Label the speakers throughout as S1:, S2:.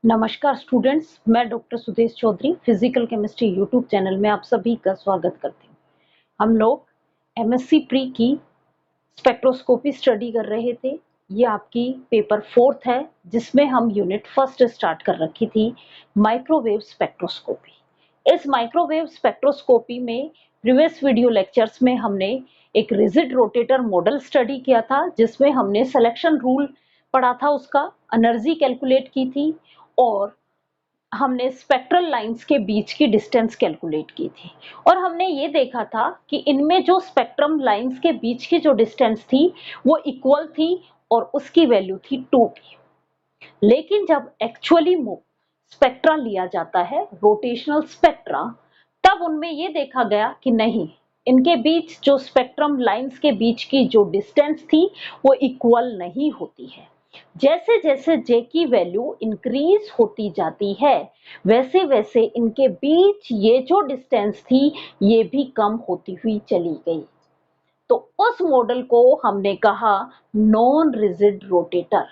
S1: नमस्कार स्टूडेंट्स, मैं doctor Sudesh Chaudhary physical chemistry YouTube channel में आप सभी का स्वागत करती हूँ। हम लोग एमएससी प्री की स्पेक्ट्रोस्कोपी स्टडी कर रहे थे। ये आपकी पेपर 4 है जिसमें हम यूनिट फर्स्ट स्टार्ट कर रखी थी, माइक्रोवेव स्पेक्ट्रोस्कोपी। इस माइक्रोवेव स्पेक्ट्रोस्कोपी में प्रीवियस वीडियो लेक्चर्स में हमने एक रिजिड रोटेटर मॉडल स्टडी किया था, जिसमें हमने सिलेक्शन रूल पढ़ा था, उसका एनर्जी कैलकुलेट की थी और हमने स्पेक्ट्रल लाइंस के बीच की डिस्टेंस कैलकुलेट की थी। और हमने ये देखा था कि इनमें जो स्पेक्ट्रम लाइंस के बीच की जो डिस्टेंस थी वो इक्वल थी और उसकी वैल्यू थी 2p। लेकिन जब एक्चुअली स्पेक्ट्रा लिया जाता है, रोटेशनल स्पेक्ट्रा, तब उनमें ये देखा गया कि नहीं, इनके बीच जो स्पेक्ट्रम लाइंस के बीच की जो डिस्टेंस थी वो इक्वल नहीं होती है। जैसे जैसे जे की वैल्यू इंक्रीज होती जाती है वैसे वैसे इनके बीच ये जो डिस्टेंस थी ये भी कम होती हुई चली गई। तो उस मॉडल को हमने कहा नॉन रिजिड रोटेटर।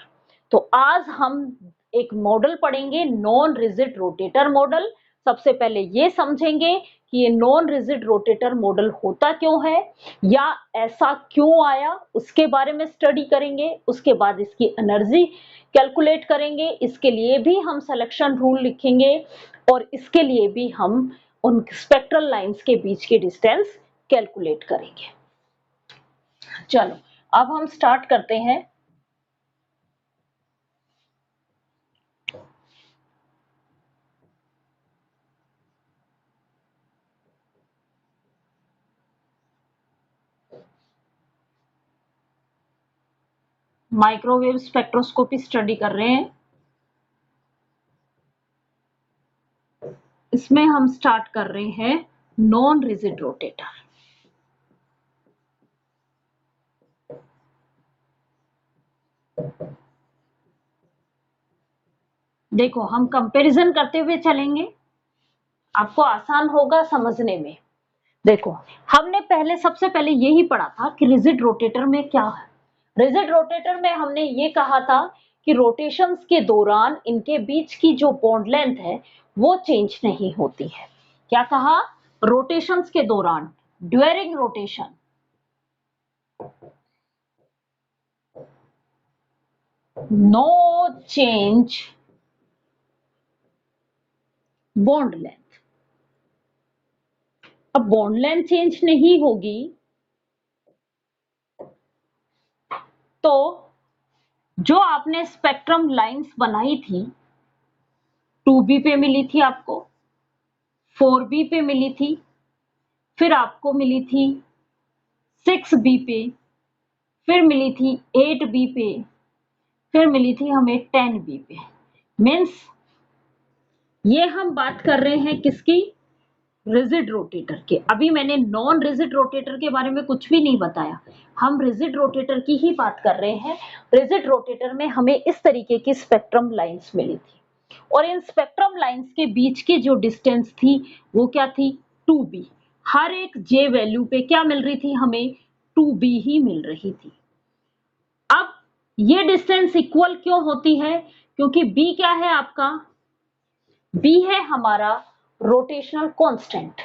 S1: तो आज हम एक मॉडल पढ़ेंगे, नॉन रिजिड रोटेटर मॉडल। सबसे पहले ये समझेंगे कि ये नॉन रिजिड रोटेटर मॉडल होता क्यों है या ऐसा क्यों आया, उसके बारे में स्टडी करेंगे। उसके बाद इसकी एनर्जी कैलकुलेट करेंगे, इसके लिए भी हम सिलेक्शन रूल लिखेंगे और इसके लिए भी हम उन स्पेक्ट्रल लाइंस के बीच की डिस्टेंस कैलकुलेट करेंगे। चलो अब हम स्टार्ट करते हैं। माइक्रोवेव स्पेक्ट्रोस्कोपी स्टडी कर रहे हैं। इसमें हम स्टार्ट कर रहे हैं नॉन रिजिड रोटेटर। देखो, हम कंपैरिजन करते हुए चलेंगे, आपको आसान होगा समझने में। देखो, हमने सबसे पहले यही पढ़ा था कि रिजिड रोटेटर में क्या है। रिजिड रोटेटर में हमने ये कहा था कि रोटेशंस के दौरान इनके बीच की जो बॉन्ड लेंथ है वो चेंज नहीं होती है। क्या कहा? रोटेशंस के दौरान, during rotation, no change bond length. अब बॉन्ड लेंथ चेंज नहीं होगी तो जो आपने स्पेक्ट्रम लाइंस बनाई थी 2b पे मिली थी, आपको 4b पे मिली थी, फिर आपको मिली थी 6b पे, फिर मिली थी 8b पे, फिर मिली थी हमें 10b पे। मीन्स ये हम बात कर रहे हैं किसकी? रिजिड रोटेटर के। अभी मैंने नॉन रिजिड रोटेटर के बारे में कुछ भी नहीं बताया, हम रिजिड रोटेटर की ही बात कर रहे हैं। रिजिड रोटेटर में हमें इस तरीके की स्पेक्ट्रम लाइंस मिली थी और इन स्पेक्ट्रम लाइंस के बीच की जो डिस्टेंस थी वो क्या थी? 2b। हर एक जे वैल्यू पे क्या मिल रही थी हमें? 2b ही मिल रही थी। अब ये डिस्टेंस इक्वल क्यों होती है? क्योंकि b क्या है आपका? b है हमारा रोटेशनल कांस्टेंट।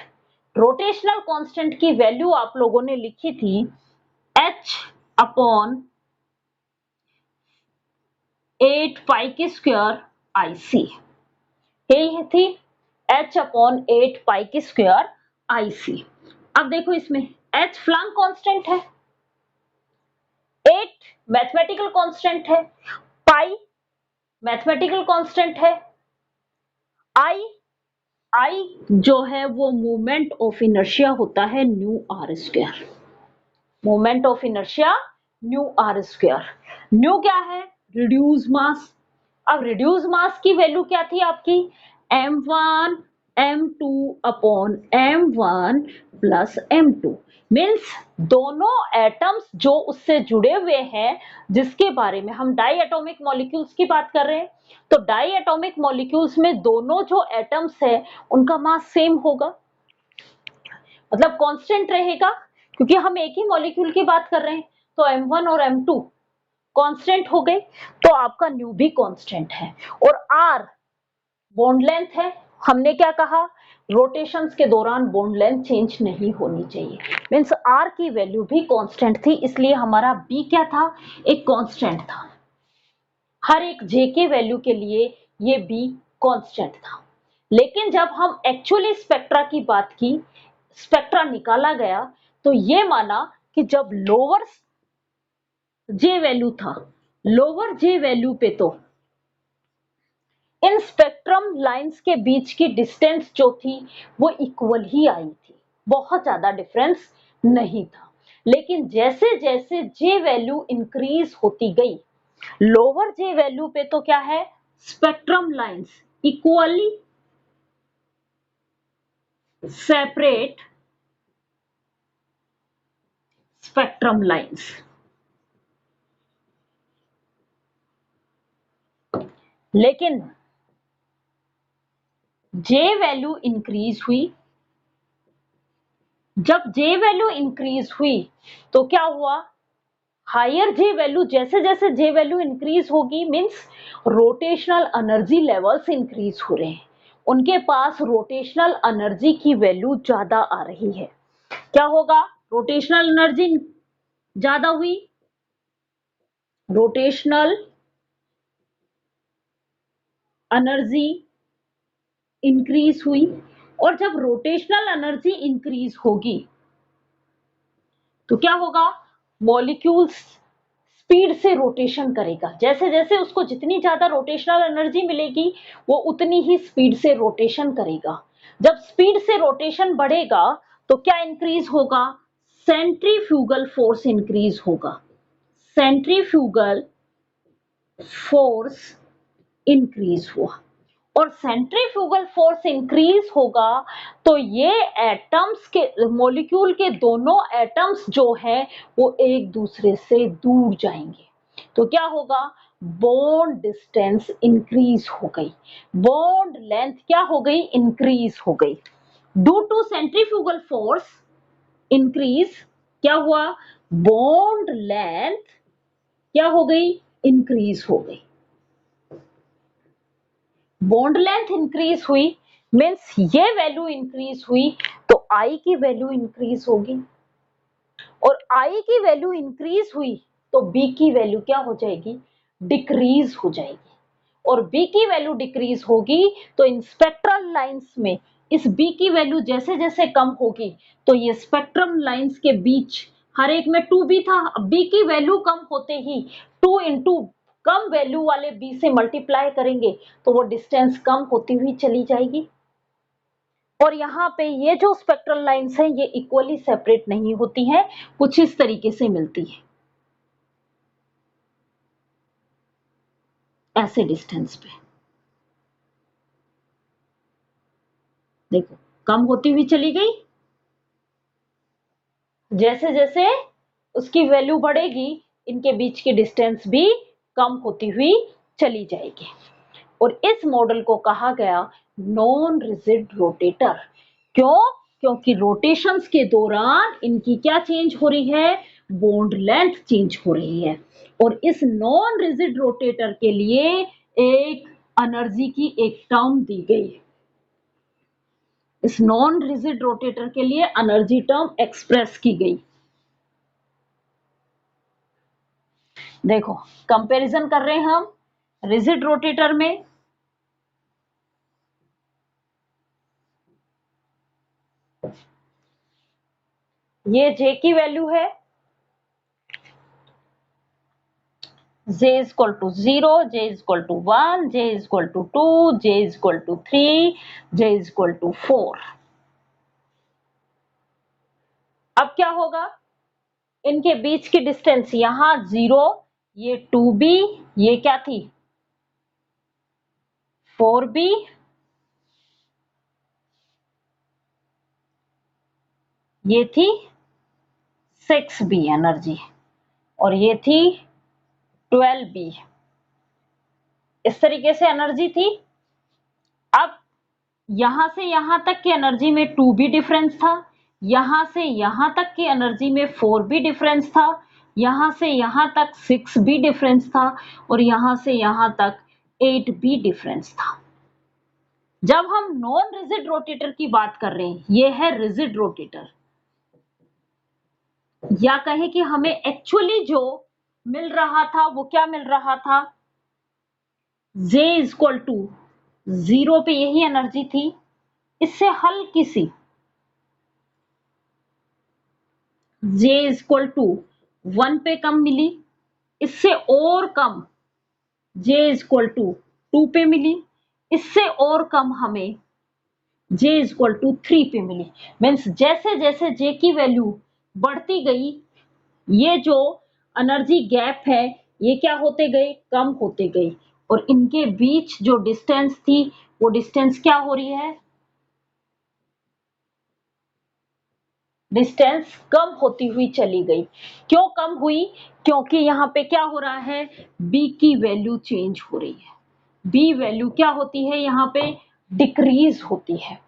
S1: रोटेशनल कांस्टेंट की वैल्यू आप लोगों ने लिखी थी h अपॉन 8 पाई के स्क्वायर IC। यही थी h अपॉन 8 पाई के स्क्वायर IC। अब देखो, इसमें h फ्लैंक कांस्टेंट है, 8 मैथमेटिकल कांस्टेंट है, पाई मैथमेटिकल कांस्टेंट है, I जो है वो मोमेंट ऑफ इनर्शिया होता है mu r square. Moment of inertia mu r square. Mu क्या है? Reduce mass. अब रिड्यूस मास की वैल्यू क्या थी आपकी? m1 m2 upon m1 plus m2। Means दोनों एटम्स जो उससे जुड़े हुए हैं, जिसके बारे में हम डाई एटॉमिक मॉलिक्यूल्स की बात कर रहे हैं, तो डाई एटॉमिक मॉलिक्यूल्स में दोनों जो एटम्स है उनका मास सेम होगा, मतलब कांस्टेंट रहेगा, क्योंकि हम एक ही मॉलिक्यूल की बात कर रहे हैं। तो m1 और m2 कांस्टेंट हो गए, तो आपका न्यू भी कांस्टेंट है। और r बॉन्ड लेंथ है, हमने क्या कहा, रोटेशंस के दौरान बॉन्ड लेंथ चेंज नहीं होनी चाहिए, मीन्स आर की वैल्यू भी कांस्टेंट थी, इसलिए हमारा बी क्या था, एक कांस्टेंट था। हर एक जे के वैल्यू के लिए ये बी कांस्टेंट था। लेकिन जब हम एक्चुअली स्पेक्ट्रा की बात की, स्पेक्ट्रा निकाला गया, तो ये माना कि जब लोअर जे वैल्यू था, लोअर जे वैल्यू पे तो इन स्पेक्ट्रम लाइंस के बीच की डिस्टेंस जो थी वो इक्वल ही आई थी, बहुत ज्यादा डिफरेंस नहीं था। लेकिन जैसे जैसे जे वैल्यू इंक्रीज होती गई, लोअर जे वैल्यू पे तो क्या है, spectrum lines equally separate spectrum lines, लेकिन जे वैल्यू इंक्रीज हुई, जब जे वैल्यू इंक्रीज हुई तो क्या हुआ, हायर जे वैल्यू, जैसे जैसे जे वैल्यू इंक्रीज होगी means rotational energy levels increase हो रहे हैं, उनके पास रोटेशनल एनर्जी की वैल्यू ज्यादा आ रही है। क्या होगा, रोटेशनल एनर्जी ज्यादा हुई, रोटेशनल एनर्जी इंक्रीज हुई, और जब रोटेशनल एनर्जी इंक्रीज होगी तो क्या होगा, मॉलिक्यूल्स स्पीड से रोटेशन करेगा, जैसे जैसे उसको जितनी ज्यादा रोटेशनल एनर्जी मिलेगी वो उतनी ही स्पीड से रोटेशन करेगा। जब स्पीड से रोटेशन बढ़ेगा तो क्या इंक्रीज होगा, सेंट्रीफ्यूगल फोर्स इंक्रीज होगा, सेंट्रीफ्यूगल फोर्स इंक्रीज हुआ, और सेंट्रीफ्यूगल फोर्स इंक्रीज होगा तो ये एटम्स के, मॉलिक्यूल के दोनों एटम्स जो है वो एक दूसरे से दूर जाएंगे, तो क्या होगा, बॉन्ड डिस्टेंस इंक्रीज हो गई, बॉन्ड लेंथ क्या हो गई, इंक्रीज हो गई, due to centrifugal force increase, क्या हुआ, बॉन्ड लेंथ क्या हो गई, इंक्रीज हो गई। बॉन्ड लेंथ इंक्रीज हुई मीन्स ये वैल्यू इंक्रीज हुई तो आई की वैल्यू इंक्रीज होगी, और आई की वैल्यू इंक्रीज हुई तो बी की वैल्यू क्या हो जाएगी, डिक्रीज हो जाएगी, और बी की वैल्यू डिक्रीज होगी तो इन स्पेक्ट्रल लाइंस में इस बी की वैल्यू जैसे जैसे कम होगी तो ये स्पेक्ट्रम लाइंस के बीच, हर एक में 2b था, अब बी की वैल्यू कम होते ही 2 इंटू कम वैल्यू वाले बी से मल्टीप्लाई करेंगे तो वो डिस्टेंस कम होती हुई चली जाएगी, और यहाँ पे ये जो स्पेक्ट्रल लाइंस हैं ये इक्वली सेपरेट नहीं होती हैं, कुछ इस तरीके से मिलती है, ऐसे डिस्टेंस पे देखो कम होती हुई चली गई, जैसे जैसे उसकी वैल्यू बढ़ेगी इनके बीच की डिस्टेंस भी कम होती हुई चली जाएगी, और इस मॉडल को कहा गया नॉन रिजिड रोटेटर। क्यों, क्योंकि रोटेशंस के दौरान इनकी क्या चेंज हो रही है, बॉन्ड लेंथ चेंज हो रही है, और इस नॉन रिजिड रोटेटर के लिए एक एनर्जी की एक टर्म दी गई, इस नॉन रिजिड रोटेटर के लिए एनर्जी टर्म एक्सप्रेस की गई। देखो कंपैरिजन कर रहे हैं हम रिजिड रोटेटर में, ये जे की वैल्यू है, j is equal to 0, j is equal to 1, j is equal to 2, j is equal to 3, j is equal to 4। अब क्या होगा, इनके बीच की डिस्टेंस यहां 0, ये 2b, ये क्या थी 4b, ये थी 6b एनर्जी, और ये थी 12b, इस तरीके से एनर्जी थी। अब यहां से यहां तक की एनर्जी में 2b डिफरेंस था, यहां से यहां तक की एनर्जी में 4b डिफरेंस था, यहां से यहां तक 6b डिफरेंस था, और यहां से यहां तक 8b डिफरेंस था। जब हम नॉन रिजिड रोटेटर की बात कर रहे हैं, ये है रिजिड रोटेटर, या कहें कि हमें एक्चुअली जो मिल रहा था वो क्या मिल रहा था, J इक्वल टू 0 पे यही एनर्जी थी, इससे हल्की सी J इक्वल टू 1 पे कम मिली, इससे और कम J इक्वल टू 2 पे मिली, इससे और कम हमें J इक्वल टू 3 पे मिली। मीन्स जैसे जैसे J की वैल्यू बढ़ती गई, ये जो एनर्जी गैप है ये क्या होते गए, कम होते गए, और इनके बीच जो डिस्टेंस थी वो डिस्टेंस क्या हो रही है, डिस्टेंस कम होती हुई चली गई। क्यों कम हुई, क्योंकि यहाँ पे क्या हो रहा है, B की वैल्यू चेंज हो रही है। B वैल्यू क्या होती है, यहाँ पे डिक्रीज होती है।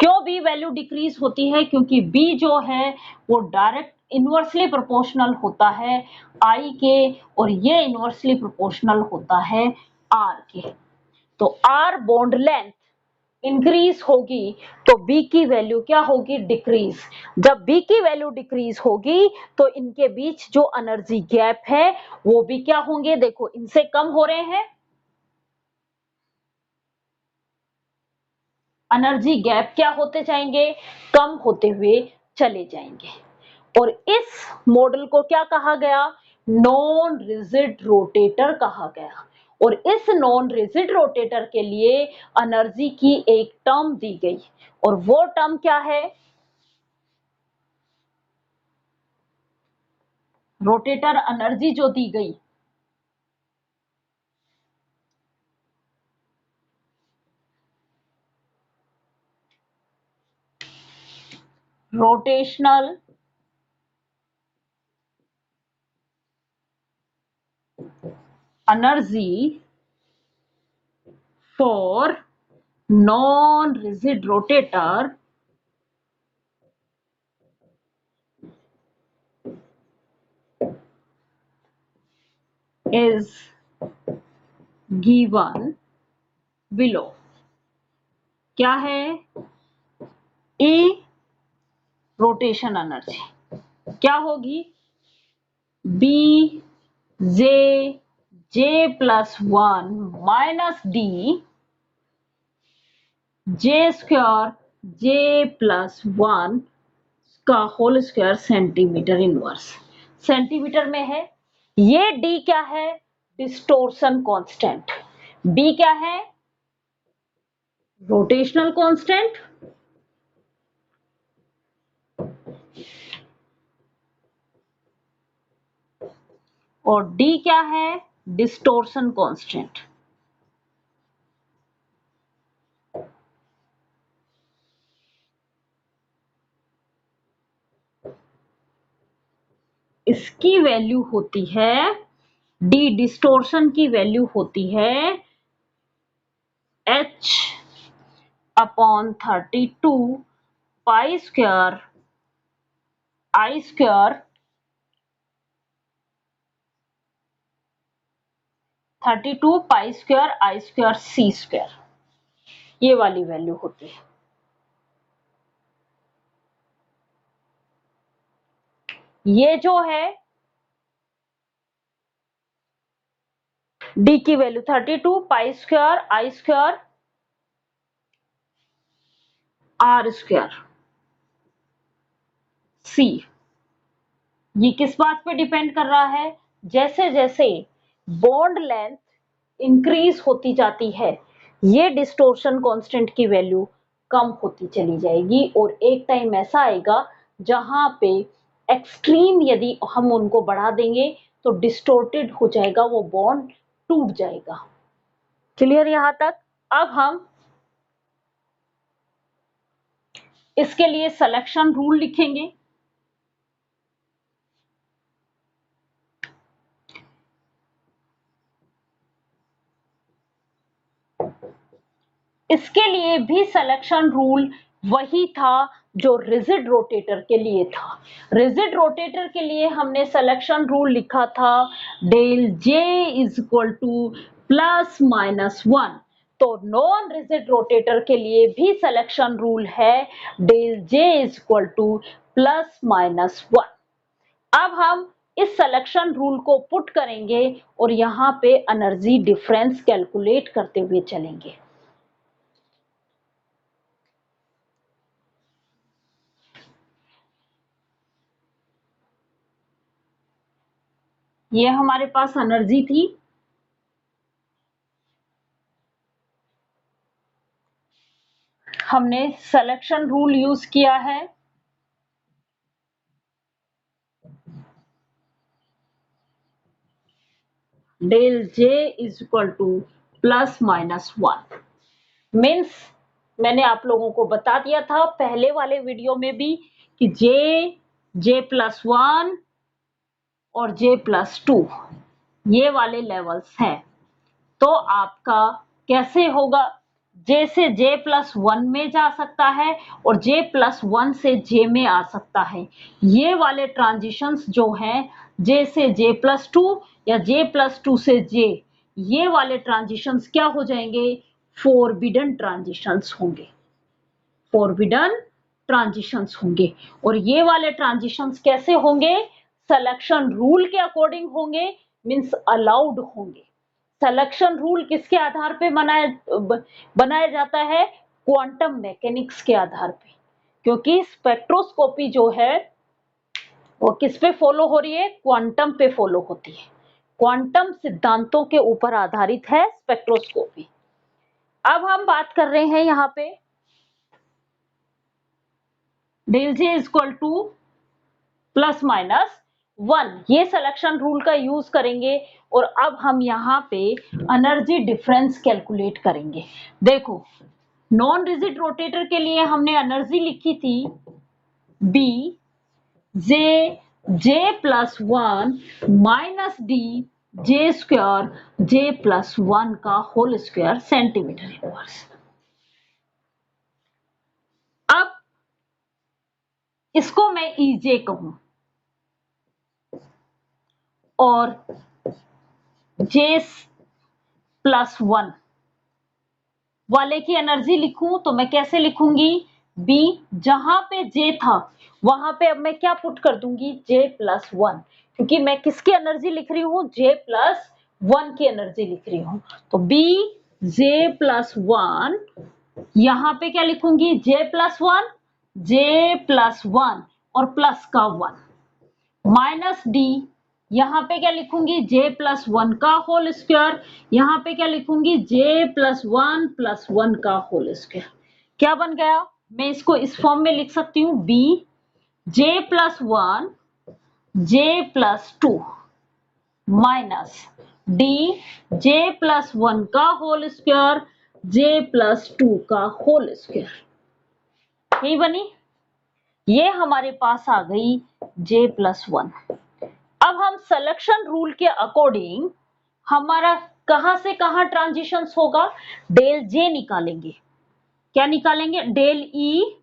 S1: क्यों B वैल्यू डिक्रीज होती है, क्योंकि B जो है वो डायरेक्ट इनवर्सली प्रोपोर्शनल होता है I के, और ये इनवर्सली प्रोपोर्शनल होता है R के। तो R बॉन्ड लेंथ इंक्रीज होगी तो B की वैल्यू क्या होगी, डिक्रीज। जब B की वैल्यू डिक्रीज होगी तो इनके बीच जो एनर्जी गैप है वो भी क्या होंगे, देखो इनसे कम हो रहे हैं, एनर्जी गैप क्या होते जाएंगे, कम होते हुए चले जाएंगे। और इस मॉडल को क्या कहा गया, नॉन रिजिड रोटेटर कहा गया। और इस नॉन रिजिड रोटेटर के लिए एनर्जी की एक टर्म दी गई, और वो टर्म क्या है, रोटेटर एनर्जी जो दी गई, rotational energy for non rigid rotator is given below। क्या है, E रोटेशन एनर्जी क्या होगी, B J plus 1 minus D J square J plus 1 का whole square centimetre inverse. Centimetre में है। ये डी क्या है, डिस्टोर्शन कांस्टेंट। बी क्या है, रोटेशनल कांस्टेंट, और डी क्या है, डिस्टोर्शन कांस्टेंट। इसकी वैल्यू होती है, डी डिस्टोर्शन की वैल्यू होती है h upon 32 pi square I square 32 pi square I square C square, ये वाली वैल्यू होती है। ये जो है डी की value 32 pi square I square R square C, ये किस बात पे डिपेंड कर रहा है, जैसे जैसे बॉन्ड लेंथ इंक्रीज होती जाती है ये डिस्टोर्शन कांस्टेंट की वैल्यू कम होती चली जाएगी, और एक टाइम ऐसा आएगा जहां पे एक्सट्रीम यदि हम उनको बढ़ा देंगे तो डिस्टोर्टेड हो जाएगा, वो बॉन्ड टूट जाएगा। क्लियर यहां तक। अब हम इसके लिए सिलेक्शन रूल लिखेंगे। इसके लिए भी सिलेक्शन रूल वही था जो रिजिड रोटेटर के लिए था। रिजिड रोटेटर के लिए हमने सिलेक्शन रूल लिखा था del J is equal to plus minus 1, तो नॉन रिजिड रोटेटर के लिए भी सिलेक्शन रूल है del J is equal to plus minus 1। अब हम इस सिलेक्शन रूल को पुट करेंगे और यहाँ पे एनर्जी डिफरेंस कैलकुलेट करते हुए चलेंगे। ये हमारे पास एनर्जी थी, हमने सिलेक्शन रूल यूज किया है, del J is equal to plus minus 1। Means मैंने आप लोगों को बता दिया था पहले वाले वीडियो में भी कि जे प्लस 1 और जे प्लस 2 ये वाले लेवल्स हैं। तो आपका कैसे होगा, जे से जे प्लस 1 में जा सकता है और जे प्लस 1 से जे में आ सकता है। ये वाले ट्रांजिशंस जो हैं जे से जे प्लस 2 या जे प्लस 2 से जे, ये वाले ट्रांजिशंस क्या हो जाएंगे, फोरबिडन ट्रांजिशंस होंगे, फोरबिडन ट्रांजिशंस होंगे। और ये वाले ट्रांजिशंस कैसे होंगे, सिलेक्शन रूल के अकॉर्डिंग होंगे, मींस अलाउड होंगे। सिलेक्शन रूल किसके आधार पे बनाया जाता है, क्वांटम मैकेनिक्स के आधार पे, क्योंकि स्पेक्ट्रोस्कोपी जो है वो किस पे फॉलो हो रही है, क्वांटम पे फॉलो होती है, क्वांटम सिद्धांतों के ऊपर आधारित है स्पेक्ट्रोस्कोपी। अब हम बात कर रहे हैं यहाँ पे del J is equal to plus minus 1, ये सिलेक्शन रूल का यूज करेंगे और अब हम यहाँ पे एनर्जी डिफरेंस कैलकुलेट करेंगे। देखो नॉन रिजिड रोटेटर के लिए हमने एनर्जी लिखी थी B J plus 1 minus D J square J plus 1 का होल स्क्वायर सेंटीमीटर इनवर्स। अब इसको मैं ईजे कहूं और जे प्लस 1 वाले की एनर्जी लिखूं तो मैं कैसे लिखूंगी, बी जहां पे जे था वहां पे अब मैं क्या पुट कर दूंगी, जे प्लस 1, क्योंकि मैं किसकी एनर्जी लिख रही हूं, जे प्लस 1 की एनर्जी लिख रही हूं। तो बी जे प्लस 1, यहां पे क्या लिखूंगी, जे प्लस 1, जे प्लस 1 और प्लस का 1 माइनस डी, यहां पे क्या लिखूंगी, जे प्लस 1 का होल स्क्वायर, यहां पे क्या लिखूंगी, जे प्लस 1 का होल स्क्वायर। क्या बन गया, मैं इसको इस फॉर्म में लिख सकती हूं, B J plus 1 J plus 2 minus D J plus 1 का होल स्क्वायर जे प्लस 2 का होल स्क्वायर। यही बनी, ये हमारे पास आ गई जे प्लस 1। अब हम सिलेक्शन रूल के अकॉर्डिंग हमारा कहां से कहां ट्रांजिशंस होगा, डेल जे निकालेंगे। क्या निकालेंगे, डेल ई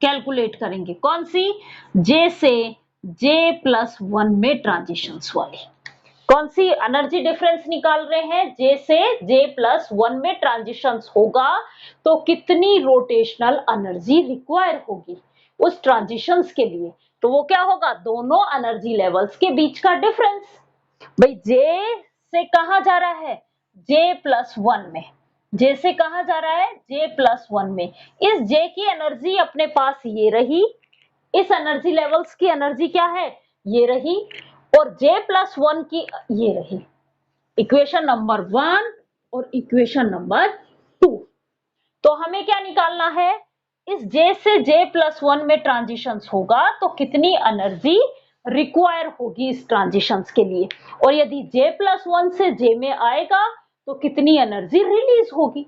S1: कैलकुलेट करेंगे, कौन सी, जे से जे प्लस 1 में ट्रांजिशंस वाली। कौन सी एनर्जी डिफरेंस निकाल रहे हैं, जे से जे प्लस 1 में ट्रांजिशंस होगा तो कितनी रोटेशनल एनर्जी रिक्वायर होगी उस ट्रांजिशंस के लिए, तो वो क्या होगा, दोनों एनर्जी लेवल्स के बीच का डिफरेंस। भाई जे से कहा जा रहा है, जे प्लस 1 में, जे से कहा जा रहा है, जे प्लस 1 में। इस जे की एनर्जी अपने पास ये रही, इस एनर्जी लेवल्स की एनर्जी क्या है, ये रही, और जे प्लस 1 की ये रही। इक्वेशन नंबर 1 और इक्वेशन नंबर 2। तो हमें क्या निकालना है, इस जे से जे प्लस 1 में ट्रांजिशंस होगा तो कितनी एनर्जी रिक्वायर होगी इस ट्रांजिशंस के लिए, और यदि जे प्लस 1 से जे में आएगा तो कितनी एनर्जी रिलीज होगी।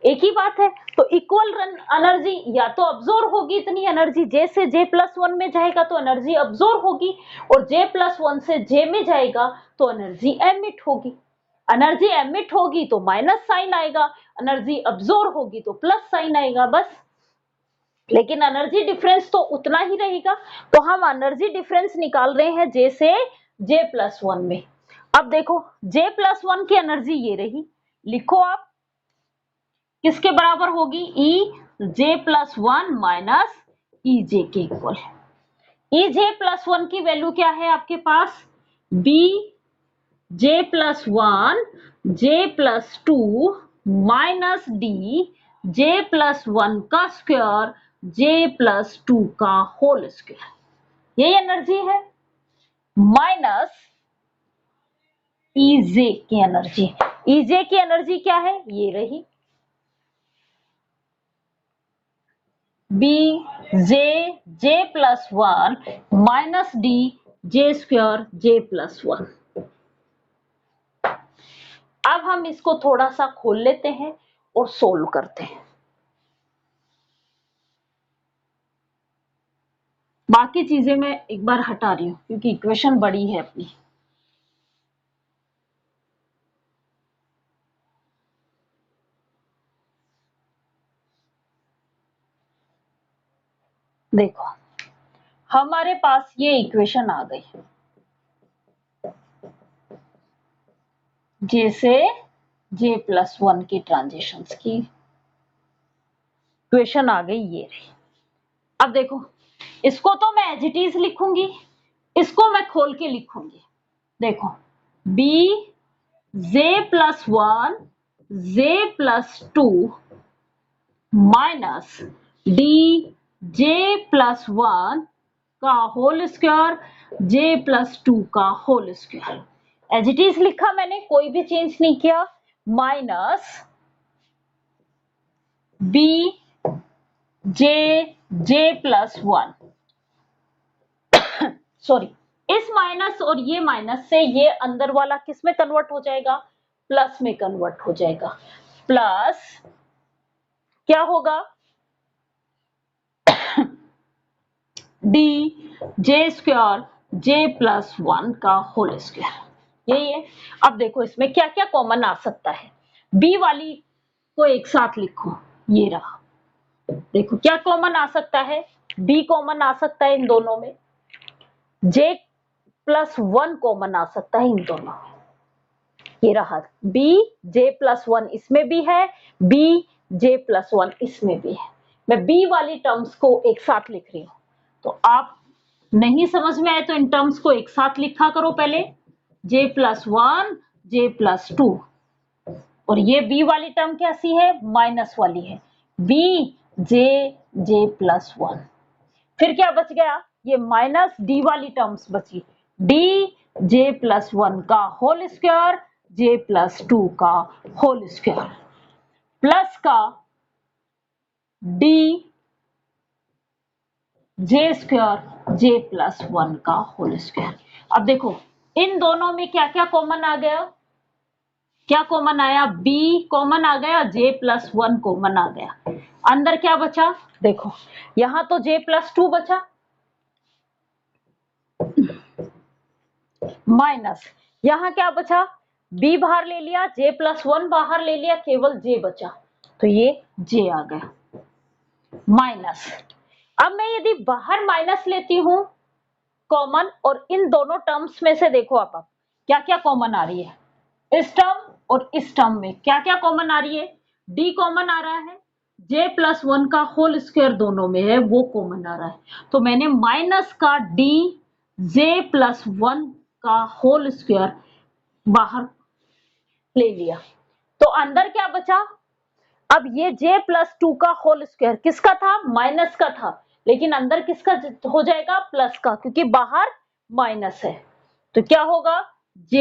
S1: एक ही बात है, तो इक्वल एनर्जी या तो अब्सॉर्ब होगी, इतनी एनर्जी जे से जे प्लस 1 में जाएगा तो एनर्जी अब्सॉर्ब होगी, और जे प्लस 1 से जे में जाएगा तो एनर्जी एमिट होगी। एनर्जी एमिट होगी तो माइनस साइन आएगा, एनर्जी अब्सॉर्ब होगी तो प्लस साइन आएगा, बस। लेकिन एनर्जी डिफरेंस तो उतना ही रहेगा, तो हम एनर्जी डिफरेंस निकाल रहे हैं जे से जे प्लस 1 में। अब देखो जे प्लस 1 की एनर्जी ये रही, लिखो आप किसके बराबर होगी? E J plus one minus E J के इक्वल है। ई जे प्लस वन की वैल्यू क्या है आपके पास? B J plus one J plus two minus D J plus one का स्क्वायर जे प्लस टू का होल स्क्वायर। यही एनर्जी है माइनस ईजे की एनर्जी। ईजे की एनर्जी क्या है? ये रही B J J plus one minus D J square J plus one. अब हम इसको थोड़ा सा खोल लेते हैं और सोल्व करते हैं। बाकी चीजें मैं एक बार हटा रही हूं क्योंकि इक्वेशन बड़ी है अपनी। देखो हमारे पास ये इक्वेशन आ गई, जैसे जे प्लस वन की ट्रांजिशंस की इक्वेशन आ गई, ये रही। अब देखो इसको तो मैं एज इट इज लिखूंगी, इसको मैं खोल के लिखूंगी। देखो B J plus one J plus two minus D J plus one का whole square J plus two का whole square. As it is लिखा मैंने, कोई भी चेंज नहीं किया। Minus B J J plus one, sorry, इस माइनस और ये माइनस से ये अंदर वाला किस में कन्वर्ट हो जाएगा? प्लस में कन्वर्ट हो जाएगा। प्लस क्या होगा? D J square J plus one का होल स्क्वायर। यही है। अब देखो इसमें क्या क्या कॉमन आ सकता है। बी वाली को एक साथ लिखो, ये रहा। देखो क्या कॉमन आ सकता है? बी कॉमन आ सकता है इन दोनों में, जे प्लस वन कॉमन आ सकता है इन दोनों में। ये रहा बी जे प्लस वन, इसमें भी है, बी जे प्लस वन इसमें भी है। मैं बी वाली टर्म्स को एक साथ लिख रही हूं, तो आप नहीं समझ में आए तो इन टर्म्स को एक साथ लिखा करो पहले, जे plus one J plus to. और ये बी वाली टर्म कैसी है? माइनस वाली है, B J J plus one. फिर क्या बच गया? ये माइनस डी वाली टर्म्स बची, डी जे प्लस वन का whole square J plus two का होल स्क्वायर प्लस का D J square J plus one का होल स्क्वायर। अब देखो इन दोनों में क्या क्या कॉमन आ गया? क्या कॉमन आया? बी कॉमन आ गया, जे प्लस वन कॉमन आ गया। अंदर क्या बचा? देखो यहां तो जे प्लस टू बचा, माइनस यहां क्या बचा? बी बाहर ले लिया, जे प्लस वन बाहर ले लिया, केवल जे बचा, तो ये जे आ गया माइनस। अब मैं यदि बाहर माइनस लेती हूं कॉमन, और इन दोनों टर्म्स में से देखो आप क्या क्या कॉमन आ रही है। इस टर्म और इस टर्म में क्या क्या कॉमन आ रही है? डी कॉमन आ रहा है, जे प्लस वन का होल स्क्वायर दोनों में है वो कॉमन आ रहा है, तो मैंने माइनस का डी जे प्लस वन का होल स्क्वायर बाहर ले लिया, तो अंदर क्या बचा? अब ये j प्लस टू का होल स्क्वायर किसका था? माइनस का था, लेकिन अंदर किसका हो जाएगा? प्लस का, क्योंकि बाहर माइनस है। तो क्या होगा? j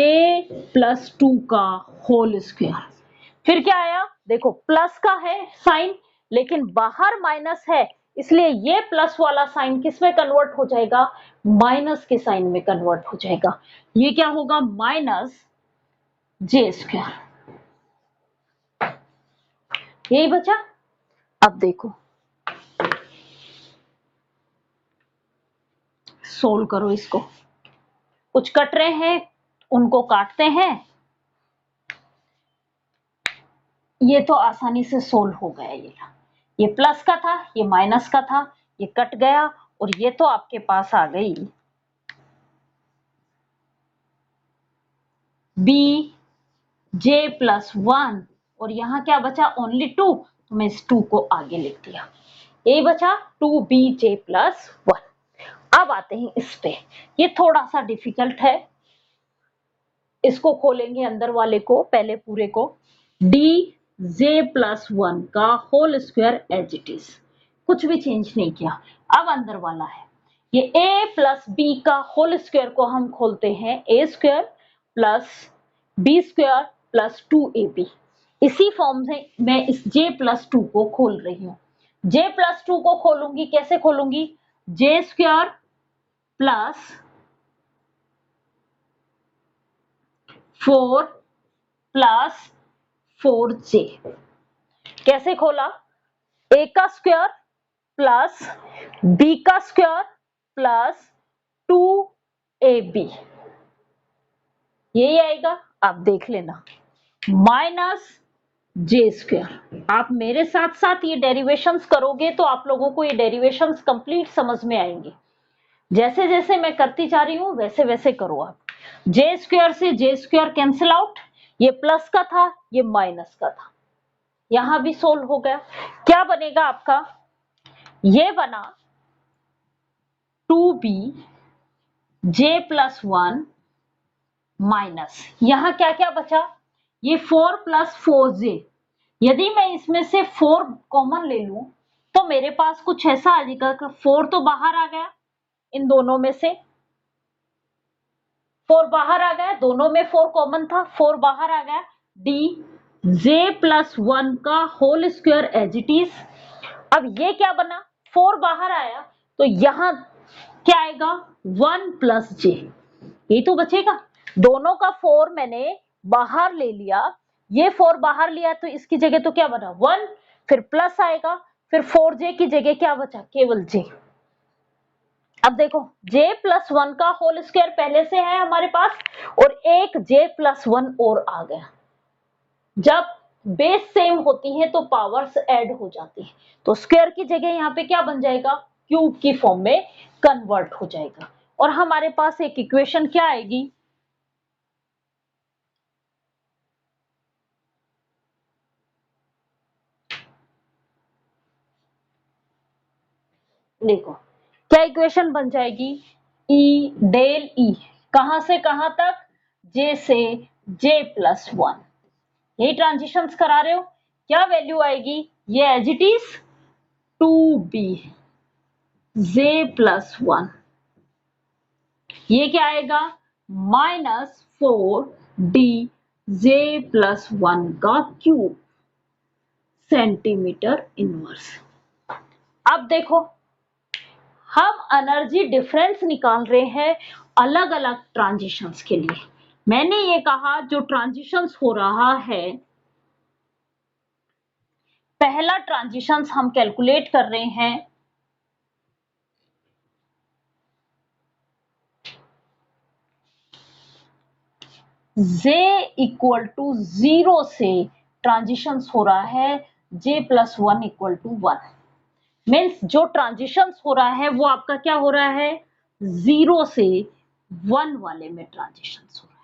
S1: प्लस टू का होल स्क्वायर। फिर क्या आया? देखो प्लस का है साइन, लेकिन बाहर माइनस है, इसलिए ये प्लस वाला साइन किस में कन्वर्ट हो जाएगा? माइनस के साइन में कन्वर्ट हो जाएगा। ये क्या होगा? Minus J square. यही बचा। अब देखो सोल्व करो इसको, कुछ कट रहे हैं उनको काटते हैं। ये तो आसानी से सोल्व हो गया। ये प्लस का था, ये माइनस का था, ये कट गया, और ये तो आपके पास आ गई बी जे प्लस वन और यहाँ क्या बचा, ओनली 2, तो मैं इस 2 को आगे लिख दिया। ये बचा 2bj+1। अब आते हैं इस पे, ये थोड़ा सा डिफिकल्ट है, इसको खोलेंगे अंदर वाले को, पहले पूरे को, dj+1 का whole square as it is, कुछ भी चेंज नहीं किया। अब अंदर वाला है ये a प्लस बी का होल स्क्वायर को हम खोलते हैं, a square plus B square plus 2ab। इसी फॉर्म से मैं इस j+2 को खोल रही हूँ। j+2 को खोलूंगी, कैसे खोलूंगी, j square plus 4 plus 4j। कैसे खोला, a का स्क्वायर प्लस b का स्क्वायर प्लस 2ab, यही आएगा। आप देख लेना, माइनस जे स्क्वायर। आप मेरे साथ साथ ये डेरिवेशंस करोगे तो आप लोगों को ये डेरिवेशंस कंप्लीट समझ में आएंगे। जैसे जैसे मैं करती जा रही हूं वैसे वैसे करो आप। जे स्क्वायर से जे स्क्वायर कैंसिल आउट, ये प्लस का था ये माइनस का था, यहां भी सोल्व हो गया। क्या बनेगा आपका, ये बना 2bj+1 माइनस, यहां क्या क्या बचा, ये 4 प्लस 4j। यदि मैं इसमें से 4 कॉमन ले लूं तो मेरे पास कुछ ऐसा आ जाएगा कि 4 तो बाहर आ गया, इन दोनों में से 4 बाहर आ गया, दोनों में 4 कॉमन था, 4 बाहर आ गया, dj+1 का whole square as it is. अब ये क्या बना, 4 बाहर आया तो यहां क्या आएगा, 1 प्लस j, ये तो बचेगा। दोनों का 4 मैंने बाहर ले लिया, ये 4 बाहर लिया तो इसकी जगह तो क्या बना 1, फिर प्लस आएगा, फिर 4j की जगह क्या बचा, केवल j। अब देखो j+1 का होल स्क्वायर पहले से है हमारे पास और एक j+1 और आ गया। जब बेस सेम होती है तो पावर्स ऐड हो जाती है, तो स्क्वायर की जगह यहाँ पे क्या बन जाएगा, क्यूब की फॉर्म में कन्वर्ट हो जाएगा और हमारे पास एक इक्वेशन क्या आएगी, देखो क्या इक्वेशन बन जाएगी, ई डेल ई, कहां से कहां तक, जे से j+1। यही ट्रांजिशंस करा रहे हो, क्या वैल्यू आएगी, ये एज इट इज 2bj+1, ये क्या आएगा, -4dj+1 का क्यूब सेंटीमीटर इनवर्स। अब देखो हम एनर्जी डिफरेंस निकाल रहे हैं अलग अलग ट्रांजिशंस के लिए। मैंने ये कहा जो ट्रांजिशंस हो रहा है, पहला ट्रांजिशंस हम कैलकुलेट कर रहे हैं j = 0 से ट्रांजिशंस हो रहा है j+1 = 1। मीन्स जो ट्रांजिशंस हो रहा है वो आपका क्या हो रहा है, 0 से 1 वाले में ट्रांजिशंस हो रहा है।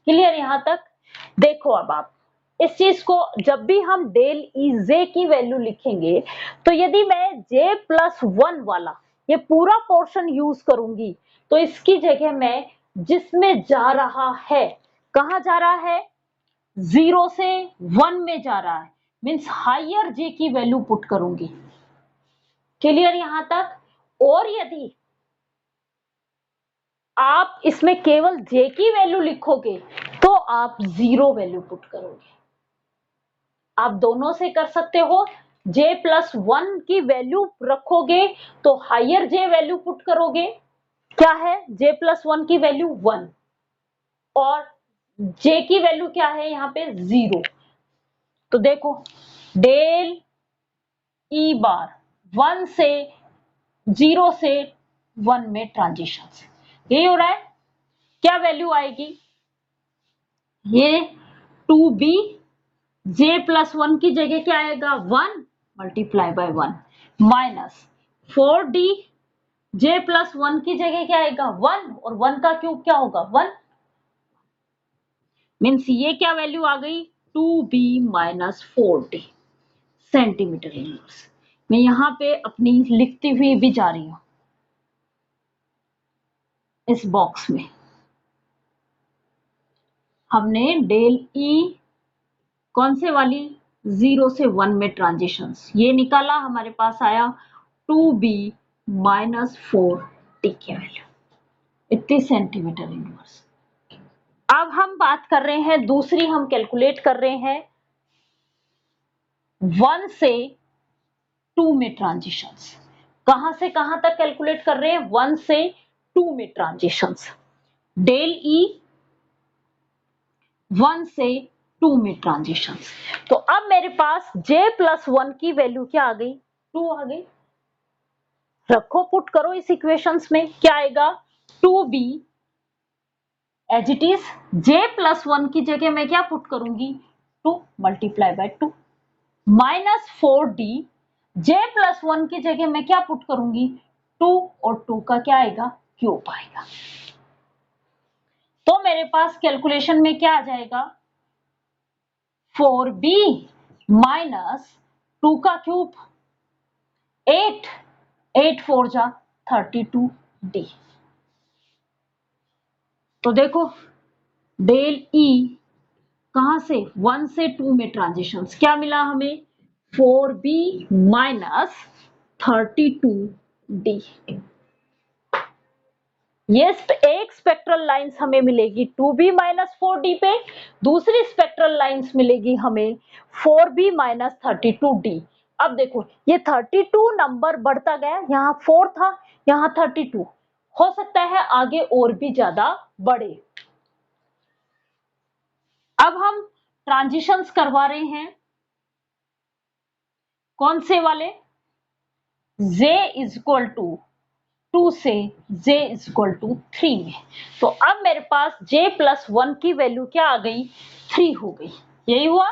S1: क्लियर यहां तक। देखो अब आप इस चीज को जब भी हम डेल ई जे की वैल्यू लिखेंगे तो यदि मैं j+1 वाला ये पूरा पोर्शन यूज करूंगी तो इसकी जगह मैं जिसमें जा रहा है, कहां जा रहा है, 0 से 1 में जा रहा है, मीन्स हायर जे की वैल्यू पुट करूंगी। क्लियर यहां तक। और यदि आप इसमें केवल j की वैल्यू लिखोगे तो आप 0 वैल्यू पुट करोगे। आप दोनों से कर सकते हो, j+1 की वैल्यू रखोगे तो हायर j वैल्यू पुट करोगे, क्या है j+1 की वैल्यू 1 और j की वैल्यू क्या है यहाँ पे 0। तो देखो डेल ई बार 1 से 0 से 1 में ट्रांजिशन यही हो रहा है। क्या वैल्यू आएगी, ये 2b j+1 की जगह क्या आएगा 1 multiply by 1 minus 4d j+1 की जगह क्या आएगा 1 और 1 का क्यूब क्या होगा 1। मीन्स ये क्या वैल्यू आ गई 2b minus 4d centimetre inverse. मैं यहाँ पे अपनी लिखती हुई भी जा रही हूं इस बॉक्स में। हमने डेल ई कौन से वाली 0 से 1 में ट्रांजिशंस ये निकाला, हमारे पास आया 2b माइनस 4d की वैल्यू इतनी सेंटीमीटर इनवर्स। अब हम बात कर रहे हैं दूसरी, हम कैलकुलेट कर रहे हैं 1 से 2 में ट्रांजिशंस। कहां से कहां तक कैलकुलेट कर रहे हैं? 1 से 2 में ट्रांजिशंस। डेल ई 1 से 2 में ट्रांजिशंस। तो अब मेरे पास j प्लस 1 की वैल्यू क्या आ गई? 2 आ गई। रखो, पुट करो इस इक्वेशंस में, क्या आएगा? 2b as it is, j plus 1 की जगह मैं क्या पुट करूंगी? 2 multiply by 2 minus 4d, j plus 1 की जगह मैं क्या पुट करूंगी? 2 और 2 का क्या आएगा? क्यूब आएगा। तो मेरे पास कैलकुलेशन में क्या आ जाएगा? 4b माइनस 2 का क्यूब 8, 8 4 जा 32d। तो देखो डेल ई कहां से? 1 से 2 में ट्रांजिशंस, क्या मिला हमें? 4b minus 32d। ये एक स्पेक्ट्रल लाइंस हमें मिलेगी 2b माइनस 4d पे, दूसरी स्पेक्ट्रल लाइंस मिलेगी हमें 4b माइनस 32d। अब देखो ये 32 नंबर बढ़ता गया, यहाँ 4 था, यहाँ 32, हो सकता है आगे और भी ज्यादा बढ़े। अब हम ट्रांजिशंस करवा रहे हैं कौन से वाले? j इज इक्वल टू 2 से j इज इक्वल टू 3 में। तो अब मेरे पास j प्लस 1 की वैल्यू क्या आ गई? 3 हो गई। यही हुआ,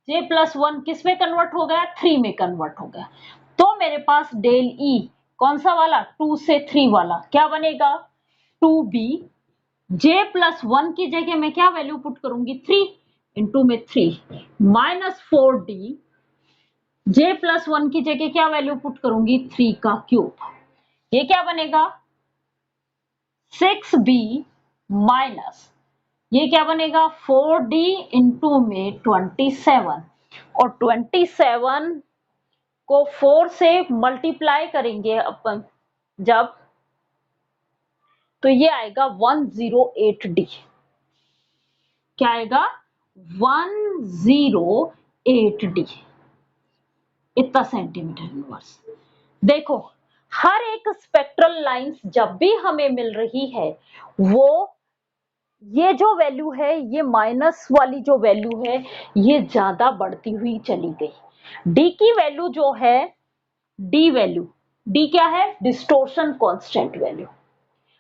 S1: j प्लस 1 किस में कन्वर्ट हो गया? 3 में कन्वर्ट हो गया। तो मेरे पास डेल ई कौन सा वाला? 2 से 3 वाला क्या बनेगा? 2b, j प्लस 1 की जगह मैं क्या वैल्यू पुट करूंगी? 3 इंटू में 3 माइनस 4d, j प्लस 1 की जगह क्या वैल्यू पुट करूंगी? 3 का क्यूब। ये क्या बनेगा? 6b माइनस ये क्या बनेगा? 4d इंटू में 27, और 27 को 4 से मल्टीप्लाई करेंगे अपन जब, तो ये आएगा 108d। क्या आएगा? 108d, इतना सेंटीमीटर इनवर्स। देखो हर एक स्पेक्ट्रल लाइंस जब भी हमें मिल रही है, वो ये जो वैल्यू है, ये माइनस वाली जो वैल्यू है, ये ज्यादा बढ़ती हुई चली गई। डी की वैल्यू जो है, डी वैल्यू, डी क्या है? Distortion constant value.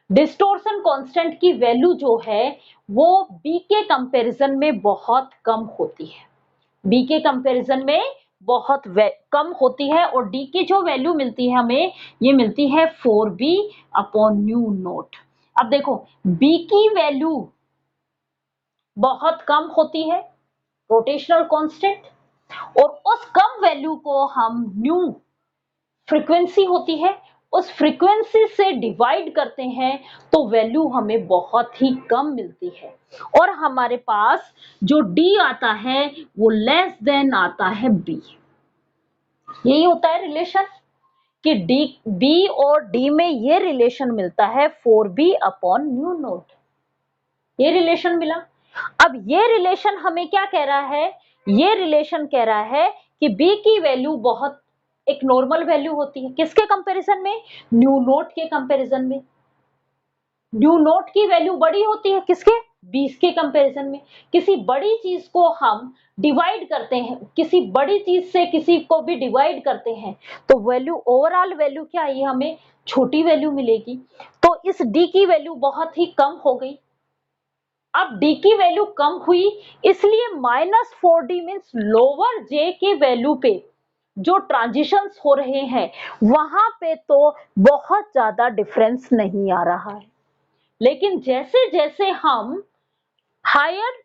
S1: Distortion constant की वैल्यू जो है वो बी के कंपैरिजन में बहुत कम होती है, बी के कंपैरिजन में बहुत कम होती है। और डी की जो वैल्यू मिलती है हमें, ये मिलती है 4b अपॉन न्यू नोट। अब देखो बी की वैल्यू बहुत कम होती है, रोटेशनल कांस्टेंट, और उस कम वैल्यू को हम न्यू फ्रीक्वेंसी होती है, उस फ्रीक्वेंसी से डिवाइड करते हैं तो वैल्यू हमें बहुत ही कम मिलती है, और हमारे पास जो डी आता है वो लेस देन आता है बी। यही होता है रिलेशन कि डी, बी और डी में ये रिलेशन मिलता है 4b अपॉन न्यू नोट, ये रिलेशन मिला। अब ये रिलेशन हमें क्या कह रहा है? ये रिलेशन कह रहा है कि b की वैल्यू बहुत एक नॉर्मल वैल्यू होती है, किसके कंपैरिजन में? न्यू नोट के कंपैरिजन में। न्यू नोट की वैल्यू बड़ी होती है किसके? 20 के कंपैरिजन में। किसी बड़ी चीज को हम डिवाइड करते हैं, किसी बड़ी चीज से किसी को भी डिवाइड करते हैं, तो वैल्यू, ओवरऑल वैल्यू क्या है? हमें छोटी वैल्यू मिलेगी। तो इस डी की वैल्यू बहुत ही कम हो गई। अब डी की वैल्यू कम हुई, इसलिए -4d मीन्स लोअर जे की वैल्यू पे जो ट्रांजिशंस हो रहे हैं वहां पे तो बहुत ज्यादा डिफरेंस नहीं आ रहा है। लेकिन जैसे जैसे हम हायर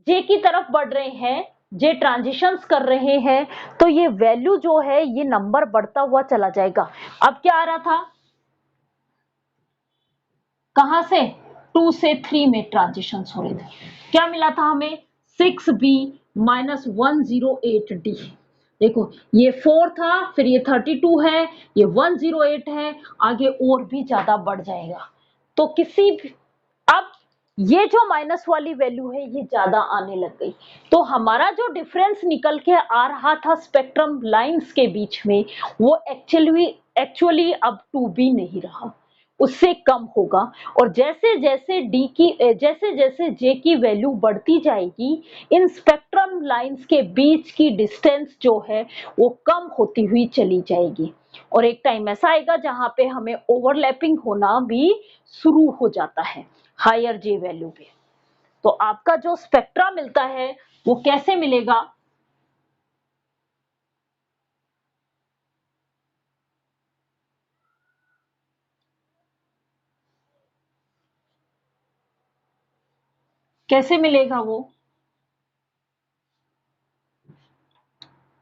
S1: जे की तरफ बढ़ रहे हैं, जे ट्रांजिशंस कर रहे हैं, तो ये वैल्यू जो है ये नंबर बढ़ता हुआ चला जाएगा। अब क्या आ रहा था, कहां से, 2 से 3 में ट्रांजिशंस हो रहे थे, क्या मिला था हमें, 6b माइनस 108d। देखो ये 4 था, फिर ये 32 है, ये 108 है, आगे और भी ज्यादा बढ़ जाएगा। तो किसी भी, अब ये जो माइनस वाली वैल्यू है ये ज्यादा आने लग गई, तो हमारा जो डिफरेंस निकल के आ रहा था स्पेक्ट्रम लाइंस के बीच में, वो एक्चुअली अब 2b नहीं रहा, उससे कम होगा। और जैसे जैसे जे की वैल्यू बढ़ती जाएगी, इन स्पेक्ट्रम लाइंस के बीच की डिस्टेंस जो है वो कम होती हुई चली जाएगी, और एक टाइम ऐसा आएगा जहां पे हमें ओवरलैपिंग होना भी शुरू हो जाता है हायर जे वैल्यू पे। तो आपका जो स्पेक्ट्रा मिलता है वो कैसे मिलेगा, कैसे मिलेगा वो,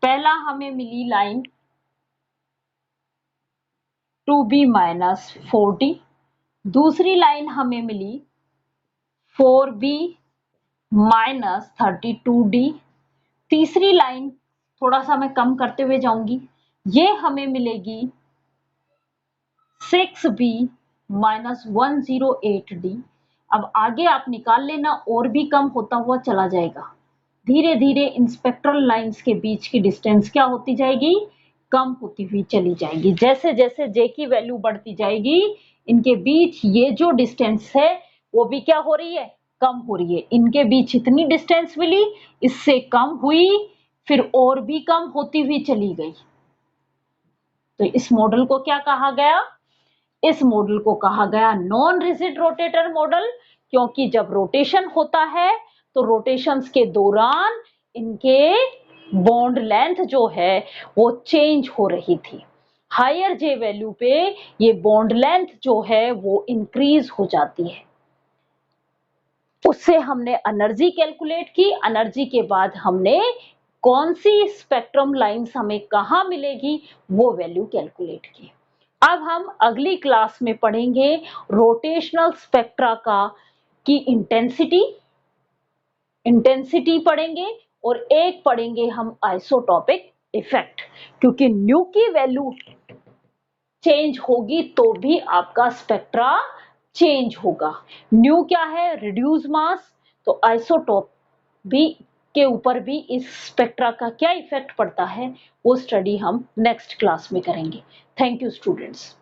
S1: पहला हमें मिली लाइन 2b माइनस 40, दूसरी लाइन हमें मिली 4b माइनस 32d, तीसरी लाइन थोड़ा सा मैं कम करते हुए जाऊंगी, ये हमें मिलेगी 6b माइनस 108d। अब आगे आप निकाल लेना, और भी कम होता हुआ चला जाएगा, धीरे धीरे इन स्पेक्ट्रल लाइंस के बीच की डिस्टेंस क्या होती जाएगी, कम होती हुई चली जाएगी। जैसे जैसे जे की वैल्यू बढ़ती जाएगी, इनके बीच ये जो डिस्टेंस है वो भी क्या हो रही है, कम हो रही है। इनके बीच इतनी डिस्टेंस मिली, इससे कम हुई, फिर और भी कम होती हुई चली गई। तो इस मॉडल को क्या कहा गया, इस मॉडल को कहा गया नॉन रिजिड रोटेटर मॉडल, क्योंकि जब रोटेशन होता है तो रोटेशंस के दौरान इनके बॉन्ड लेंथ जो है वो चेंज हो रही थी। हायर जे वैल्यू पे ये बॉन्ड लेंथ जो है वो इंक्रीज हो जाती है। उससे हमने एनर्जी कैलकुलेट की, एनर्जी के बाद हमने कौन सी स्पेक्ट्रम लाइंस हमें कहां मिलेगी वो वैल्यू कैलकुलेट की। अब हम अगली क्लास में पढ़ेंगे रोटेशनल स्पेक्ट्रा का की इंटेंसिटी पढ़ेंगे, और एक पढ़ेंगे हम आइसोटोपिक इफेक्ट, क्योंकि न्यू की वैल्यू चेंज होगी तो भी आपका स्पेक्ट्रा चेंज होगा। न्यू क्या है, रिड्यूस मास, तो आइसोटोप भी के ऊपर भी इस स्पेक्ट्रा का क्या इफेक्ट पड़ता है वो स्टडी हम नेक्स्ट क्लास में करेंगे। Thank you students.